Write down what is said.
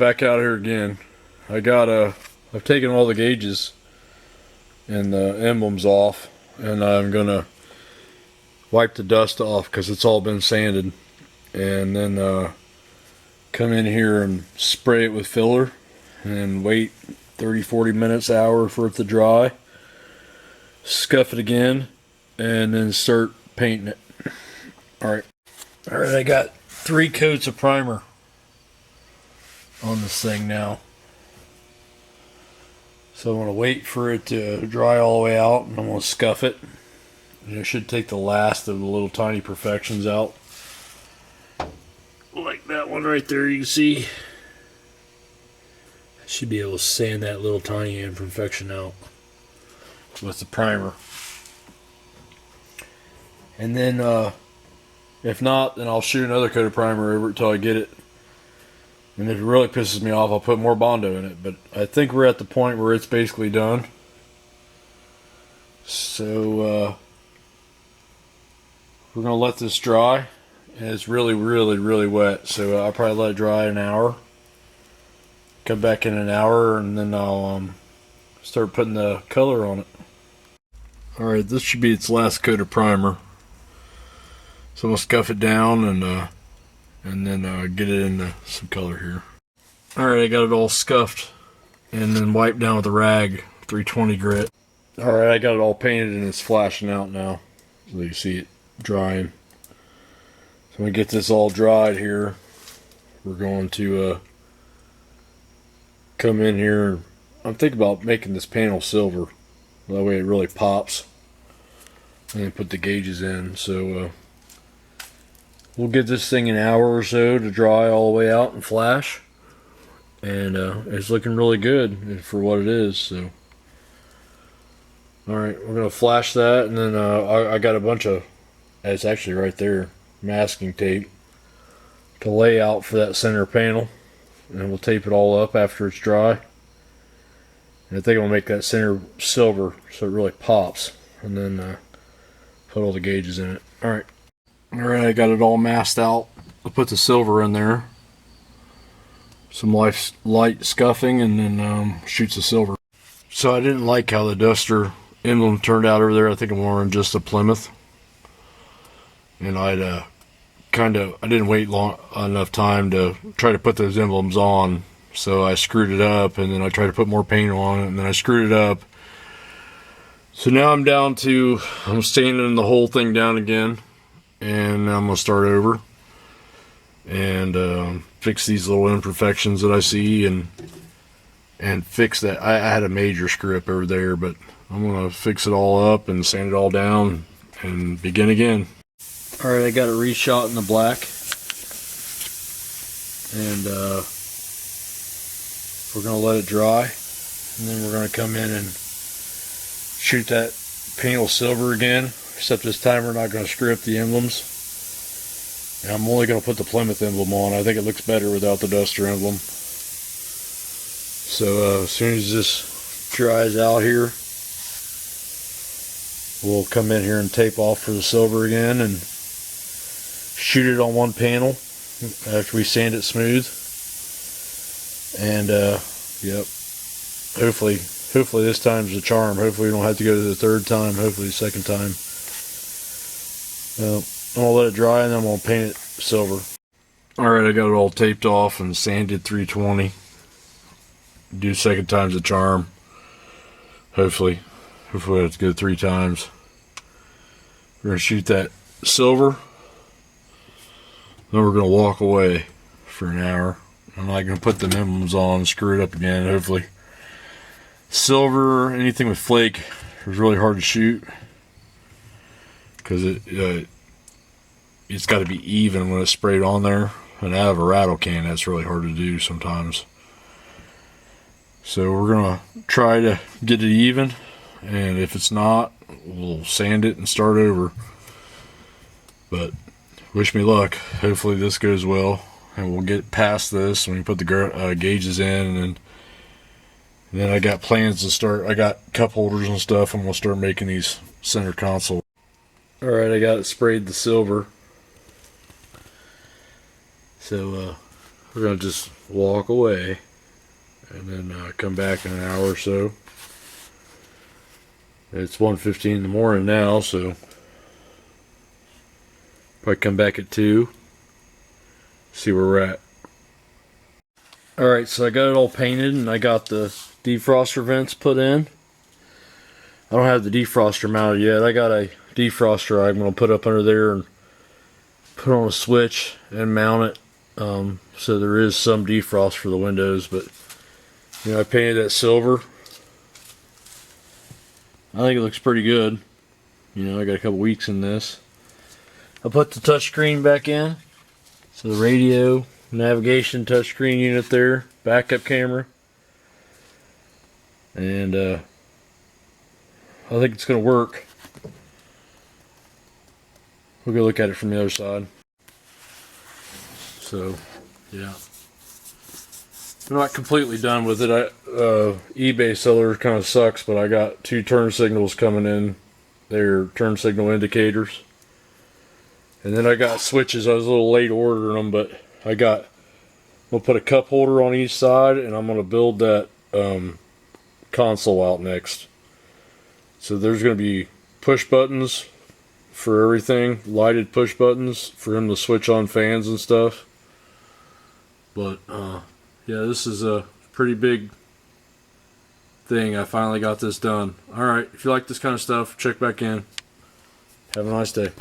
back out here again. I've taken all the gauges and the emblems off, and I'm gonna wipe the dust off because it's all been sanded, and then come in here and spray it with filler and wait 30-40 minutes, hour for it to dry, scuff it again, and then start painting it. Alright, I got 3 coats of primer on this thing now. So I'm going to wait for it to dry all the way out, and I'm going to scuff it. And it should take the last of the little tiny imperfections out. Like that one right there, you can see. I should be able to sand that little tiny imperfection out with the primer. And then, if not, then I'll shoot another coat of primer over it until I get it. And if it really pisses me off, I'll put more Bondo in it. But I think we're at the point where it's basically done. So, we're going to let this dry. And it's really, really, really wet. So I'll probably let it dry an hour. Come back in an hour, and then I'll start putting the color on it. Alright, this should be its last coat of primer. So I'm going to scuff it down and then get it into some color here. Alright, I got it all scuffed and then wiped down with a rag, 320 grit. Alright, I got it all painted and it's flashing out now. So you see it drying. So when we get this all dried here, we're going to come in here. I'm thinking about making this panel silver. That way it really pops. And then put the gauges in. So we'll give this thing an hour or so to dry all the way out and flash. And it's looking really good for what it is. So, alright, we're going to flash that. And then I got a bunch of, it's actually right there, masking tape to lay out for that center panel. And we'll tape it all up after it's dry. And I think I'll make that center silver so it really pops. And then put all the gauges in it. Alright. Alright, I got it all masked out. I'll put the silver in there. Some light scuffing, and then shoots the silver. So I didn't like how the Duster emblem turned out over there. I think I'm wearing just a Plymouth. And I didn't wait enough time to try to put those emblems on. So I screwed it up, and then I tried to put more paint on it, and then I screwed it up. So now I'm sanding the whole thing down again. And I'm going to start over and fix these little imperfections that I see, and fix that. I had a major screw up over there, but I'm going to fix it all up and sand it all down and begin again. Alright, I got it reshot in the black, and we're going to let it dry, and then we're going to come in and shoot that panel silver again. Except this time we're not going to screw up the emblems. And I'm only going to put the Plymouth emblem on. I think it looks better without the Duster emblem. So as soon as this dries out here, we'll come in here and tape off for the silver again and shoot it on one panel after we sand it smooth. And yep, hopefully this time's the charm. Hopefully we don't have to go to the third time. Hopefully the second time. I'm going to let it dry, and then I'm going to paint it silver. Alright, I got it all taped off and sanded 320. Do second time's the charm. Hopefully I have to go 3 times. We're going to shoot that silver. Then we're going to walk away for an hour. I'm not going to put the emblems on, screw it up again, hopefully. Silver, anything with flake, is really hard to shoot. Because it's got to be even when it's sprayed on there. And out of a rattle can, that's really hard to do sometimes. So we're going to try to get it even. And if it's not, we'll sand it and start over. But wish me luck. Hopefully this goes well. And we'll get past this when we put the gauges in. And then I got plans to start. I got cup holders and stuff. I'm going to start making these center console. Alright, I got it sprayed the silver. So we're gonna just walk away and then come back in an hour or so. It's 1:15 in the morning now, so probably come back at 2, see where we're at. Alright, so I got it all painted and I got the defroster vents put in. I don't have the defroster mounted yet. I got a defroster I'm going to put up under there and put on a switch and mount it. So there is some defrost for the windows, but you know, I painted that silver. I think it looks pretty good. You know, I got a couple weeks in this. I put the touchscreen back in. So the radio, navigation touchscreen unit there, backup camera. And I think it's going to work. We'll go look at it from the other side. So, yeah. I'm not completely done with it. eBay seller kind of sucks, but I got 2 turn signals coming in. They're turn signal indicators. And then I got switches. I was a little late ordering them, but we'll put a cup holder on each side, and I'm going to build that console out next. So there's going to be push buttons for everything, lighted push buttons for him to switch on fans and stuff. But yeah, this is a pretty big thing. I finally got this done. Alright, if you like this kind of stuff, check back in. Have a nice day.